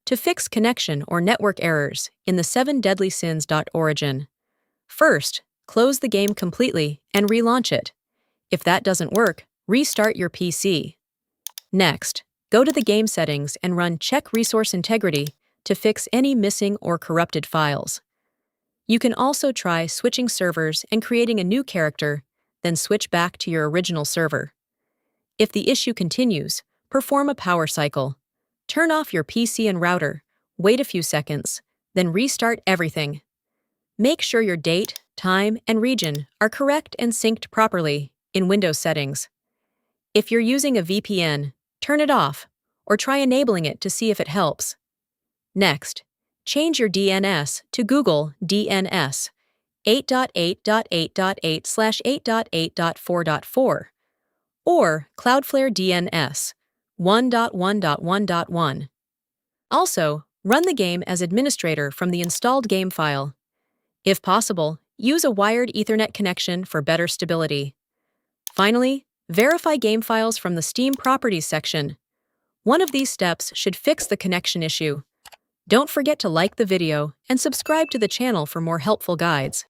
to fix connection or network errors in the 7 Deadly Sins.origin. First, close the game completely and relaunch it. If that doesn't work, restart your PC. Next, go to the game settings and run Check Resource Integrity to fix any missing or corrupted files. You can also try switching servers and creating a new character, then switch back to your original server. If the issue continues, perform a power cycle. Turn off your PC and router, wait a few seconds, then restart everything. Make sure your date, time, and region are correct and synced properly in Windows settings. If you're using a VPN, turn it off, or try enabling it to see if it helps. Next, change your DNS to Google DNS 8.8.8.8/8.8.4.4 or Cloudflare DNS 1.1.1.1. Also, run the game as administrator from the installed game file. If possible, use a wired Ethernet connection for better stability. Finally, verify game files from the Steam Properties section. One of these steps should fix the connection issue. Don't forget to like the video and subscribe to the channel for more helpful guides.